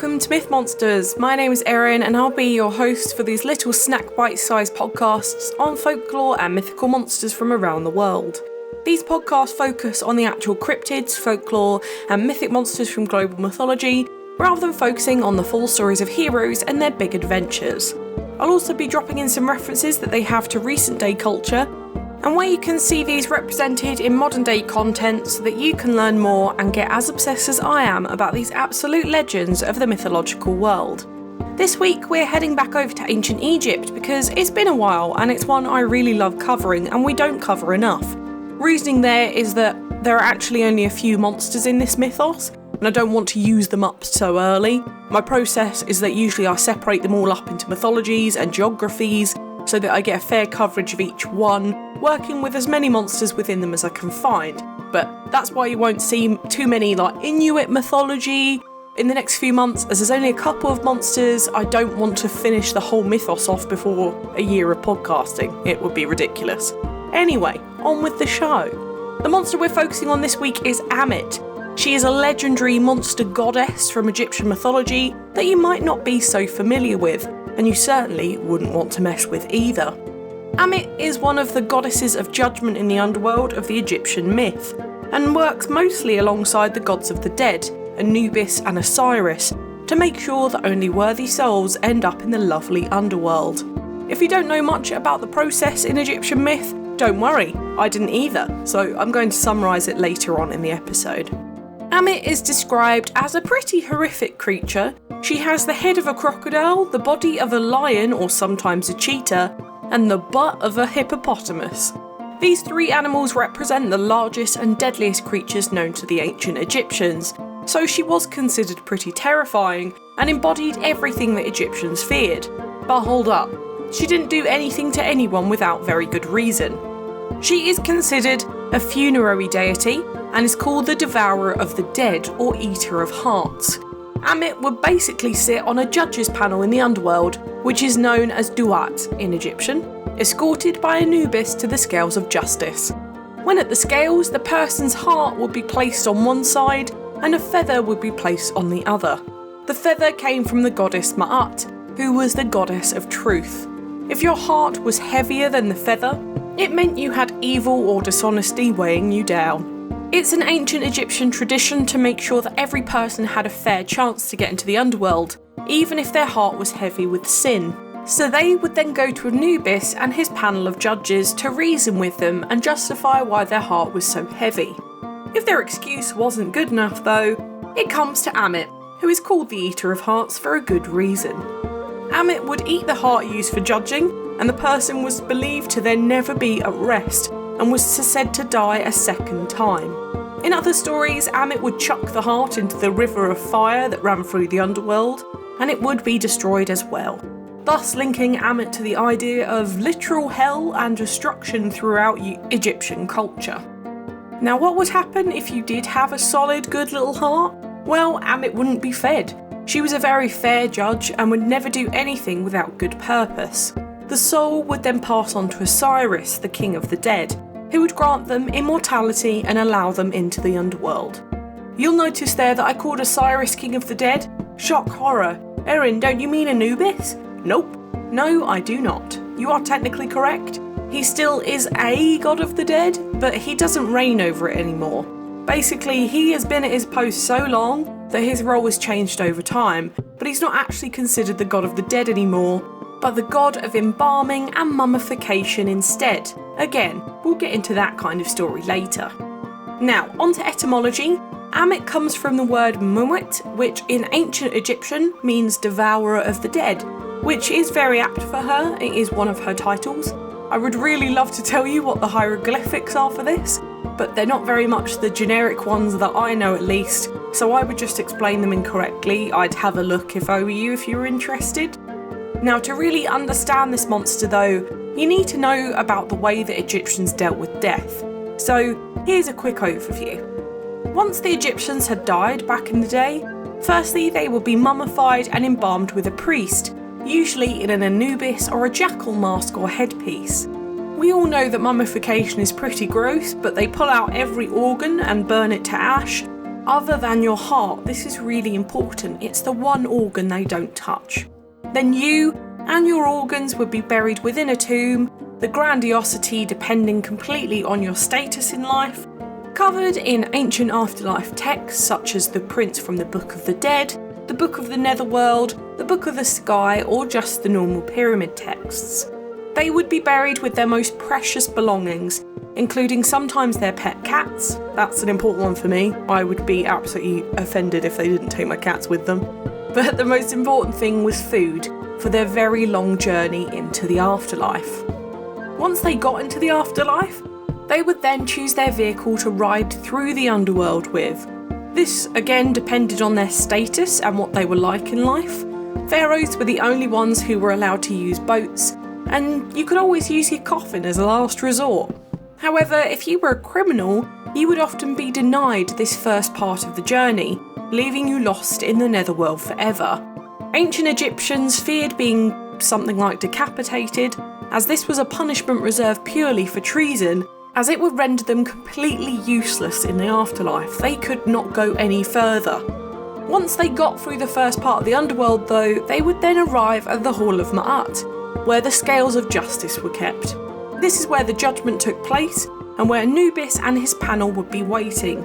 welcome to Myth Monsters. My name is Erin and I'll be your host for these little snack bite-sized podcasts on folklore and mythical monsters from around the world. These podcasts focus on the actual cryptids, folklore and mythic monsters from global mythology, rather than focusing on the full stories of heroes and their big adventures. I'll also be dropping in some references that they have to recent day culture, and where you can see these represented in modern day content so that you can learn more and get as obsessed as I am about these absolute legends of the mythological world. This week we're heading back over to ancient Egypt because it's been a while and it's one I really love covering and we don't cover enough. Reasoning there is that there are actually only a few monsters in this mythos and I don't want to use them up so early. My process is that usually I separate them all up into mythologies and geographies so that I get a fair coverage of each one, working with as many monsters within them as I can find. But that's why you won't see too many like Inuit mythology in the next few months, as there's only a couple of monsters. I don't want to finish the whole mythos off before a year of podcasting. It would be ridiculous. Anyway, on with the show. The monster we're focusing on this week is Ammit. She is a legendary monster goddess from Egyptian mythology that you might not be so familiar with, and you certainly wouldn't want to mess with either. Ammit is one of the goddesses of judgment in the underworld of the Egyptian myth, and works mostly alongside the gods of the dead, Anubis and Osiris, to make sure that only worthy souls end up in the lovely underworld. If you don't know much about the process in Egyptian myth, don't worry, I didn't either, so I'm going to summarise it later on in the episode. Ammit is described as a pretty horrific creature. She has the head of a crocodile, the body of a lion or sometimes a cheetah, and the butt of a hippopotamus. These three animals represent the largest and deadliest creatures known to the ancient Egyptians, so she was considered pretty terrifying and embodied everything that Egyptians feared. But hold up, she didn't do anything to anyone without very good reason. She is considered a funerary deity and is called the Devourer of the Dead or Eater of Hearts. Ammit would basically sit on a judge's panel in the underworld, which is known as Duat in Egyptian, escorted by Anubis to the scales of justice. When at the scales, the person's heart would be placed on one side and a feather would be placed on the other. The feather came from the goddess Ma'at, who was the goddess of truth. If your heart was heavier than the feather, it meant you had evil or dishonesty weighing you down. It's an ancient Egyptian tradition to make sure that every person had a fair chance to get into the underworld, even if their heart was heavy with sin. So they would then go to Anubis and his panel of judges to reason with them and justify why their heart was so heavy. If their excuse wasn't good enough though, it comes to Ammit, who is called the Eater of Hearts for a good reason. Ammit would eat the heart used for judging, and the person was believed to then never be at rest, and was said to die a second time. In other stories, Ammit would chuck the heart into the river of fire that ran through the underworld, and it would be destroyed as well, thus linking Ammit to the idea of literal hell and destruction throughout Egyptian culture. Now, what would happen if you did have a solid, good little heart? Well, Ammit wouldn't be fed. She was a very fair judge and would never do anything without good purpose. The soul would then pass on to Osiris, the king of the dead, who would grant them immortality and allow them into the underworld. You'll notice there that I called Osiris king of the dead. Shock horror. Erin, don't you mean Anubis? Nope. No, I do not. You are technically correct. He still is a god of the dead, but he doesn't reign over it anymore. Basically, he has been at his post so long that his role has changed over time, but he's not actually considered the god of the dead anymore, but the god of embalming and mummification instead. Again, we'll get into that kind of story later. Now, on to etymology. Ammit comes from the word Mumwit, which in ancient Egyptian means Devourer of the Dead, which is very apt for her. It is one of her titles. I would really love to tell you what the hieroglyphics are for this, but they're not very much the generic ones that I know at least, so I would just explain them incorrectly. I'd have a look if I were you if you were interested. Now, to really understand this monster though, you need to know about the way that Egyptians dealt with death. So here's a quick overview. Once the Egyptians had died back in the day, firstly they would be mummified and embalmed with a priest, usually in an Anubis or a jackal mask or headpiece. We all know that mummification is pretty gross, but they pull out every organ and burn it to ash, Other than your heart, this is really important, it's the one organ they don't touch. Then you and your organs would be buried within a tomb, the grandiosity depending completely on your status in life, covered in ancient afterlife texts such as the prints from the Book of the Dead, the Book of the Netherworld, the Book of the Sky, or just the normal pyramid texts. They would be buried with their most precious belongings, including sometimes their pet cats. That's an important one for me. I would be absolutely offended if they didn't take my cats with them. But the most important thing was food for their very long journey into the afterlife. Once they got into the afterlife, they would then choose their vehicle to ride through the underworld with. This again depended on their status and what they were like in life. Pharaohs were the only ones who were allowed to use boats, and you could always use your coffin as a last resort. However, if you were a criminal, you would often be denied this first part of the journey, leaving you lost in the netherworld forever. Ancient Egyptians feared being something like decapitated, as this was a punishment reserved purely for treason, as it would render them completely useless in the afterlife. They could not go any further. Once they got through the first part of the underworld though, they would then arrive at the Hall of Ma'at, where the scales of justice were kept. This is where the judgment took place, and where Anubis and his panel would be waiting.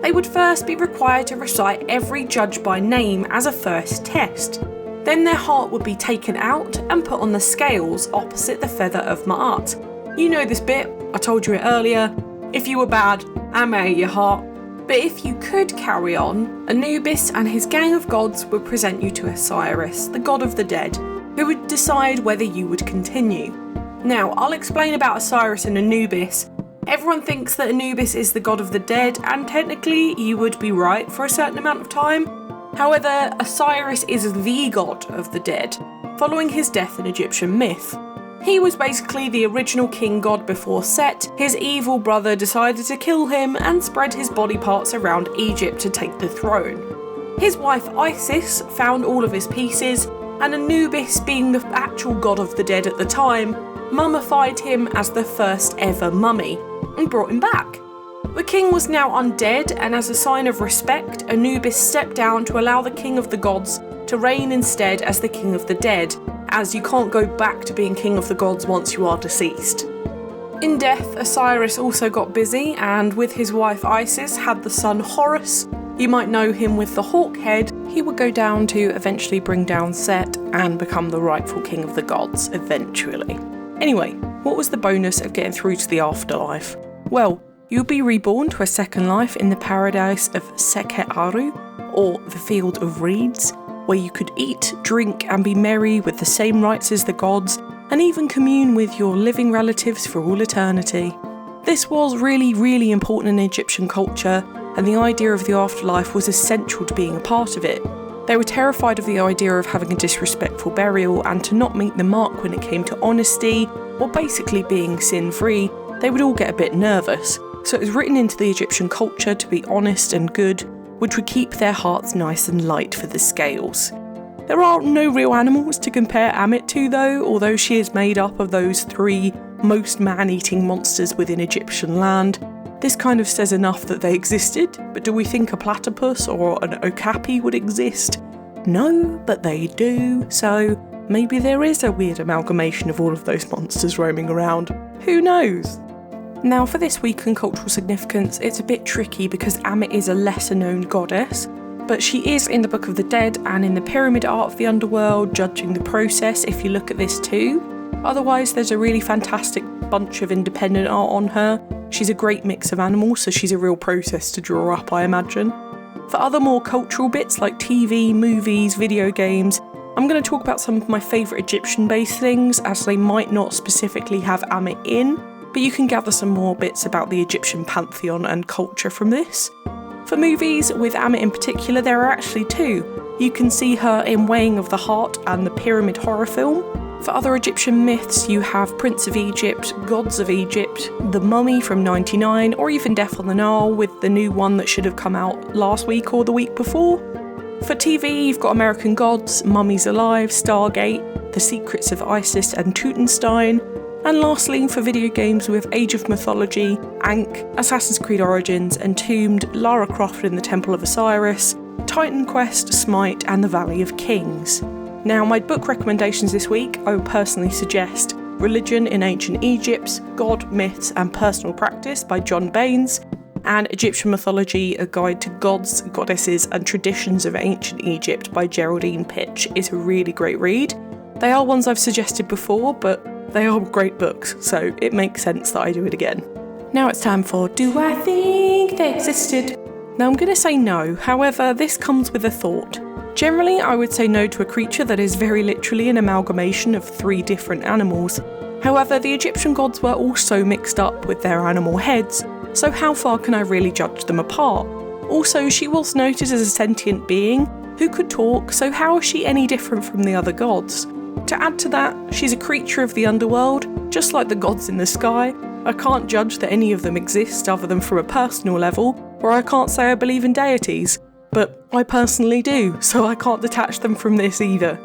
They would first be required to recite every judge by name as a first test. Then their heart would be taken out and put on the scales opposite the feather of Ma'at. You know this bit, I told you it earlier. If you were bad, I may your heart. But if you could carry on, Anubis and his gang of gods would present you to Osiris, the god of the dead, who would decide whether you would continue. Now, I'll explain about Osiris and Anubis. Everyone thinks that Anubis is the god of the dead, and technically you would be right for a certain amount of time. However, Osiris is the god of the dead, following his death in Egyptian myth. He was basically the original king god before Set. His evil brother decided to kill him and spread his body parts around Egypt to take the throne. His wife Isis found all of his pieces, and Anubis, being the actual god of the dead at the time, mummified him as the first ever mummy and brought him back. The king was now undead, and as a sign of respect, Anubis stepped down to allow the king of the gods to reign instead as the king of the dead, as you can't go back to being king of the gods once you are deceased. In death, Osiris also got busy, and with his wife Isis had the son Horus. You might know him with the hawk head. He would go down to eventually bring down Set and become the rightful king of the gods eventually. Anyway, what was the bonus of getting through to the afterlife? Well, you'll be reborn to a second life in the paradise of Sekhet Aru, or the Field of Reeds, where you could eat, drink and be merry with the same rights as the gods, and even commune with your living relatives for all eternity. This was really important in Egyptian culture, and the idea of the afterlife was essential to being a part of it. They were terrified of the idea of having a disrespectful burial, and to not meet the mark when it came to honesty, or basically being sin-free. They would all get a bit nervous. So it was written into the Egyptian culture to be honest and good, which would keep their hearts nice and light for the scales. There are no real animals to compare Ammit to though, although she is made up of those three most man-eating monsters within Egyptian land. This kind of says enough that they existed, but do we think a platypus or an okapi would exist? No, but they do, so maybe there is a weird amalgamation of all of those monsters roaming around. Who knows? Now for this week in cultural significance, it's a bit tricky because Ammit is a lesser known goddess, but she is in the Book of the Dead and in the pyramid art of the underworld, judging the process if you look at this too. Otherwise, there's a really fantastic bunch of independent art on her. She's a great mix of animals, so she's a real process to draw up, I imagine. For other more cultural bits like TV, movies, video games, I'm going to talk about some of my favourite Egyptian-based things, as they might not specifically have Ammit in, but you can gather some more bits about the Egyptian pantheon and culture from this. For movies, with Ammit in particular, there are actually two. You can see her in Weighing of the Heart and the Pyramid horror film. For other Egyptian myths, you have Prince of Egypt, Gods of Egypt, The Mummy from '99, or even Death on the Nile, with the new one that should have come out last week or the week before. For TV, you've got American Gods, Mummies Alive, Stargate, The Secrets of Isis and Tutenstein. And lastly, for video games, we have Age of Mythology, Ankh, Assassin's Creed Origins, Entombed, Lara Croft in the Temple of Osiris, Titan Quest, Smite, and the Valley of Kings. Now, my book recommendations this week, I would personally suggest Religion in Ancient Egypt, God, Myths, and Personal Practice by John Baines, and Egyptian Mythology, A Guide to Gods, Goddesses, and Traditions of Ancient Egypt by Geraldine Pitch is a really great read. They are ones I've suggested before, but they are great books, so it makes sense that I do it again. Now it's time for Do I Think They Existed? Now I'm going to say no, however this comes with a thought. Generally I would say no to a creature that is very literally an amalgamation of 3 different animals. However, the Egyptian gods were also mixed up with their animal heads, so how far can I really judge them apart? Also, she was noted as a sentient being who could talk, so how is she any different from the other gods? To add to that, she's a creature of the underworld, just like the gods in the sky. I can't judge that any of them exist other than from a personal level, or I can't say I believe in deities, but I personally do, so I can't detach them from this either.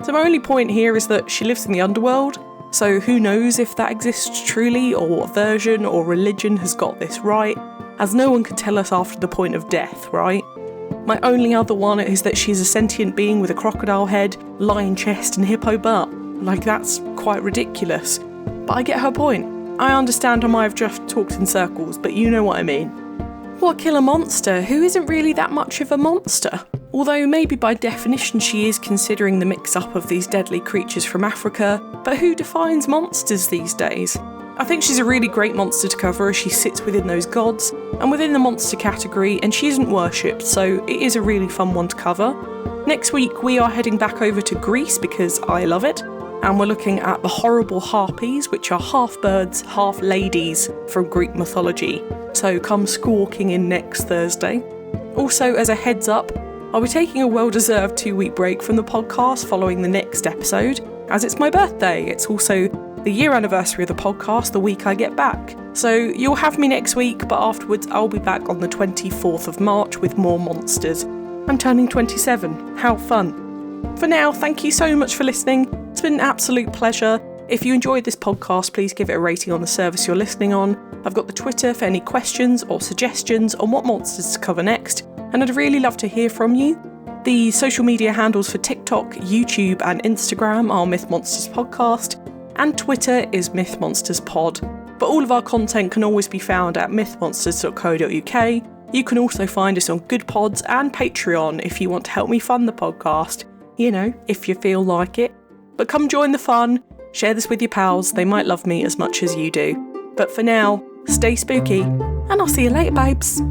So my only point here is that she lives in the underworld, so who knows if that exists truly, or what version or religion has got this right, as no one can tell us after the point of death, right? My only other one is that she's a sentient being with a crocodile head, lion chest and hippo butt. Like, that's quite ridiculous. But I get her point. I understand I might have just talked in circles, but you know what I mean. What kill a monster who isn't really that much of a monster? Although maybe by definition she is, considering the mix-up of these deadly creatures from Africa, but who defines monsters these days? I think she's a really great monster to cover as she sits within those gods, and within the monster category, and she isn't worshipped, so it is a really fun one to cover. Next week we are heading back over to Greece because I love it, and we're looking at the horrible harpies, which are half birds, half ladies from Greek mythology, so come squawking in next Thursday. Also, as a heads up, I'll be taking a well-deserved 2-week break from the podcast following the next episode, as it's my birthday. It's also the year anniversary of the podcast the week I get back. So you'll have me next week, but afterwards I'll be back on the 24th of March with more monsters. I'm turning 27. How fun. For now, thank you so much for listening. It's been an absolute pleasure. If you enjoyed this podcast, please give it a rating on the service you're listening on. I've got the Twitter for any questions or suggestions on what monsters to cover next, and I'd really love to hear from you. The social media handles for TikTok, YouTube and Instagram are Myth Monsters Podcast, and Twitter is Myth Monsters Pod. But all of our content can always be found at mythmonsters.co.uk. You can also find us on Good Pods and Patreon if you want to help me fund the podcast. You know, if you feel like it. But come join the fun, share this with your pals, they might love me as much as you do. But for now, stay spooky, and I'll see you later, babes.